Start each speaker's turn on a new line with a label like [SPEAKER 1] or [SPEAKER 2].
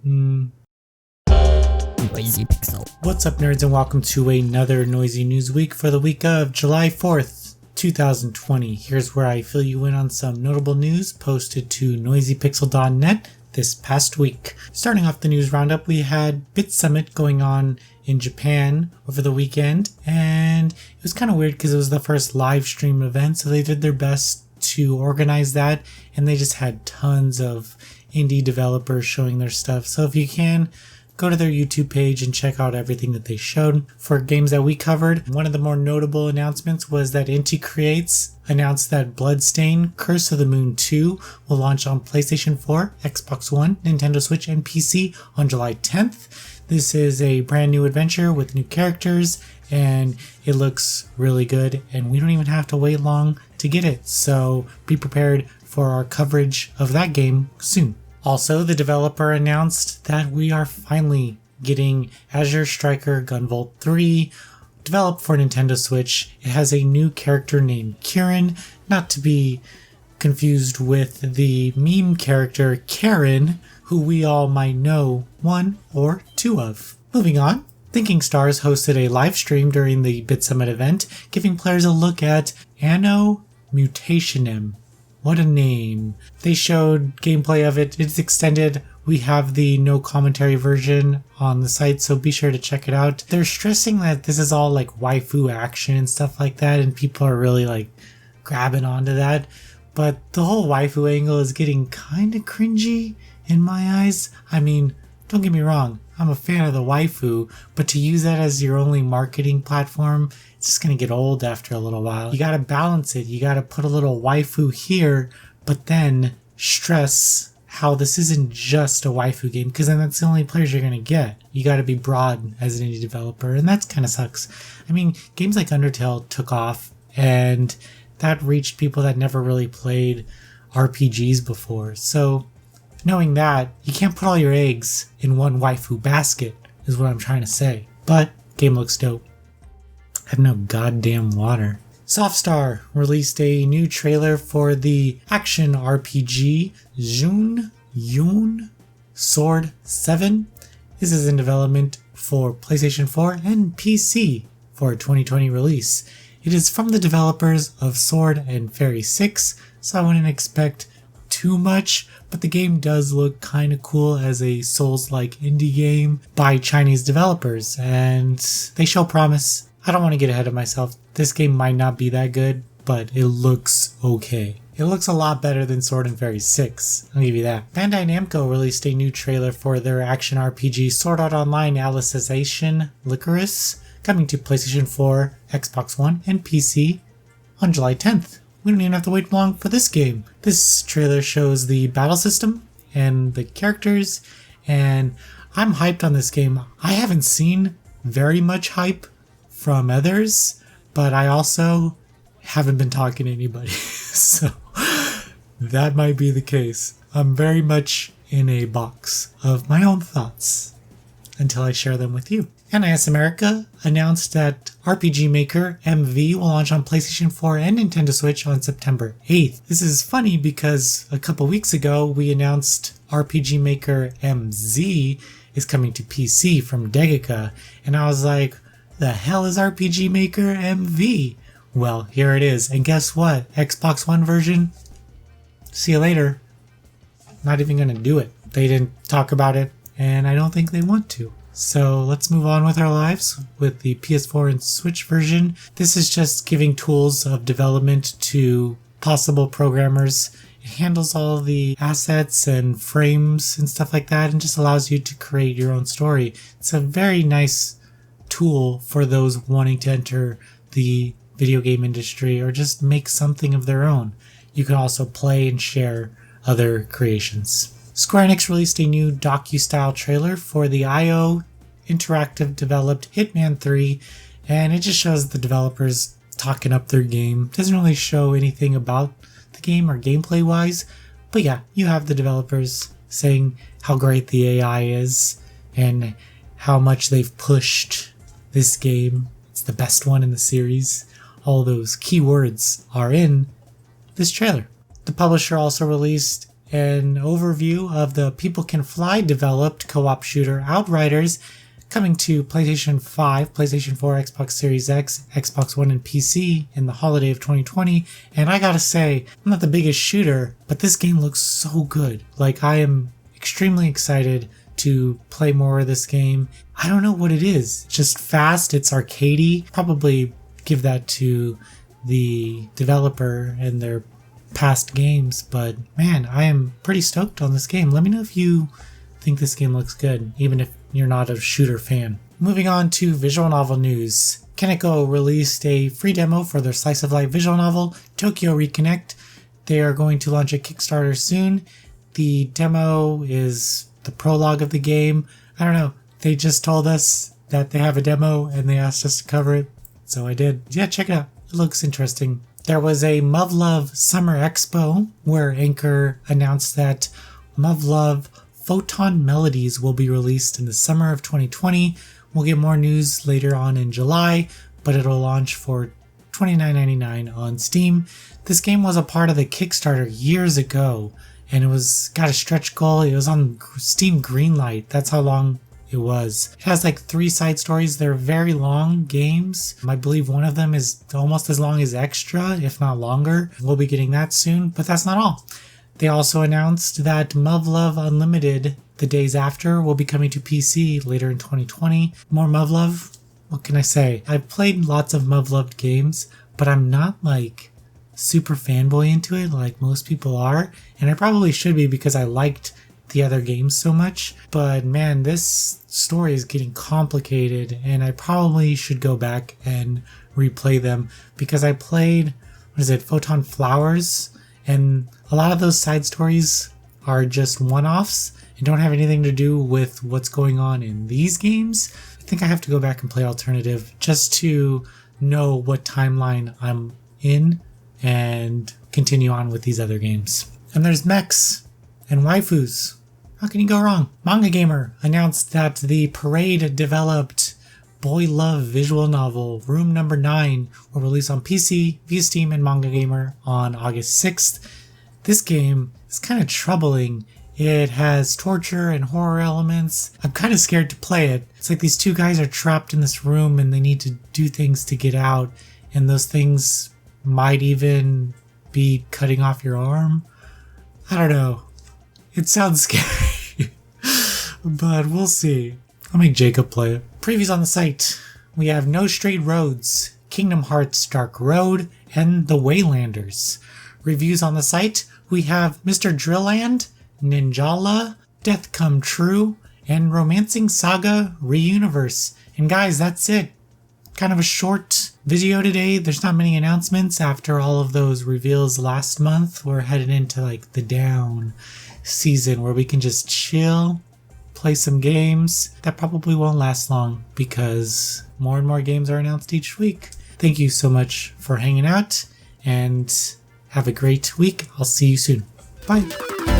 [SPEAKER 1] Noisy Pixel.
[SPEAKER 2] What's up, nerds, and welcome to another Noisy News Week for the week of July 4th, 2020. Here's where I fill you in on some notable news posted to noisypixel.net this past week. Starting off the news roundup, we had Bit Summit going on in Japan over the weekend, and it was kind of weird because it was the first live stream event, so they did their best to organize that, and they just had tons of indie developers showing their stuff. So if you can, go to their YouTube page and check out everything that they showed. For games that we covered, one of the more notable announcements was that Inti Creates announced that Bloodstained Curse of the Moon 2 will launch on PlayStation 4, Xbox One, Nintendo Switch, and PC on July 10th. This is a brand new adventure with new characters, and it looks really good, and we don't even have to wait long to get it, so be prepared for our coverage of that game soon. Also, the developer announced that we are finally getting Azure Striker Gunvolt III, developed for Nintendo Switch. It has a new character named Kieran, not to be confused with the meme character Karen, who we all might know one or two of. Moving on, Thinking Stars hosted a live stream during the Bit Summit event, giving players a look at Nano Mutation M. What a name. They showed gameplay of it. It's extended. We have the no commentary version on the site, so be sure to check it out. They're stressing that this is all like waifu action and stuff like that, and people are really like grabbing onto that. But the whole waifu angle is getting kind of cringy in my eyes. I mean, don't get me wrong, I'm a fan of the waifu, but to use that as your only marketing platform, it's just going to get old after a little while. You got to balance it. You got to put a little waifu here, but then stress how this isn't just a waifu game, because then that's the only players you're going to get. You got to be broad as an indie developer, and that kind of sucks. I mean, games like Undertale took off, and that reached people that never really played RPGs before. So knowing that, you can't put all your eggs in one waifu basket, is what I'm trying to say. But game looks dope. I have no goddamn water. Softstar released a new trailer for the action RPG Yoon Sword 7. This is in development for PlayStation 4 and PC for a 2020 release. It is from the developers of Sword and Fairy 6, so I wouldn't expect too much, but the game does look kind of cool as a Souls-like indie game by Chinese developers, and they show promise. I don't want to get ahead of myself. This game might not be that good, but it looks okay. It looks a lot better than Sword and Fairy 6, I'll give you that. Bandai Namco released a new trailer for their action RPG Sword Art Online Alicization Lycoris, coming to PlayStation 4, Xbox One, and PC on July 10th. We don't even have to wait long for this game. This trailer shows the battle system and the characters, and I'm hyped on this game. I haven't seen very much hype from others, but I also haven't been talking to anybody, so that might be the case. I'm very much in a box of my own thoughts until I share them with you. NIS America announced that RPG Maker MV will launch on PlayStation 4 and Nintendo Switch on September 8th. This is funny because a couple weeks ago we announced RPG Maker MZ is coming to PC from Degica, and I was like, the hell is RPG Maker MV? Well, here it is, and guess what? Xbox One version? See you later. Not even gonna do it. They didn't talk about it, and I don't think they want to. So let's move on with our lives with the PS4 and Switch version. This is just giving tools of development to possible programmers. It handles all the assets and frames and stuff like that, and just allows you to create your own story. It's a very nice tool for those wanting to enter the video game industry or just make something of their own. You can also play and share other creations. Square Enix released a new docu-style trailer for the IO Interactive developed Hitman 3, and it just shows the developers talking up their game. Doesn't really show anything about the game or gameplay wise, but yeah, you have the developers saying how great the AI is and how much they've pushed this game. It's the best one in the series. All those keywords are in this trailer. The publisher also released an overview of the People Can Fly developed co-op shooter Outriders, coming to PlayStation 5, PlayStation 4, Xbox Series X, Xbox One, and PC in the holiday of 2020. And I gotta say, I'm not the biggest shooter, but this game looks so good. Like, I am extremely excited to play more of this game. I don't know what it is. It's just fast, it's arcadey. Probably give that to the developer and their past games, but man, I am pretty stoked on this game. Let me know if you think this game looks good, even if you're not a shooter fan. Moving on to visual novel news. Kaneko released a free demo for their slice of life visual novel, Tokyo Reconnect. They are going to launch a Kickstarter soon. The demo is the prologue of the game. I don't know. They just told us that they have a demo and they asked us to cover it, so I did. Yeah, check it out. It looks interesting. There was a Muv-Luv Summer Expo where Anchor announced that Muv-Luv Photon Melodies will be released in the summer of 2020. We'll get more news later on in July, but it'll launch for $29.99 on Steam. This game was a part of the Kickstarter years ago, and it was got a stretch goal. It was on Steam Greenlight. That's how long it was. It has like 3 side stories. They're very long games. I believe one of them is almost as long as Extra, if not longer. We'll be getting that soon, but that's not all. They also announced that Muv-Luv Unlimited, the days after, will be coming to PC later in 2020. More Muv-Luv? What can I say? I've played lots of Muv-Luv games, but I'm not like super fanboy into it like most people are. And I probably should be because I liked the other games so much. But man, this story is getting complicated and I probably should go back and replay them because I played, Photon Flowers, and a lot of those side stories are just one-offs and don't have anything to do with what's going on in these games. I think I have to go back and play Alternative just to know what timeline I'm in and continue on with these other games. And there's mechs and waifus. How can you go wrong? Manga Gamer announced that the Parade developed boy love visual novel Room Number 9 will release on PC, via Steam, and Manga Gamer on August 6th. This game is kind of troubling. It has torture and horror elements. I'm kind of scared to play it. It's like these 2 guys are trapped in this room and they need to do things to get out, and those things might even be cutting off your arm. I don't know. It sounds scary, but we'll see. I'll make Jacob play it. Previews on the site. We have No Straight Roads, Kingdom Hearts Dark Road, and The Waylanders. Reviews on the site. We have Mr. Drillland, Ninjala, Death Come True, and Romancing Saga Reuniverse. And guys, that's it. Kind of a short video today. There's not many announcements after all of those reveals last month. We're headed into like the down season where we can just chill, play some games. That probably won't last long because more and more games are announced each week. Thank you so much for hanging out and have a great week. I'll see you soon. Bye.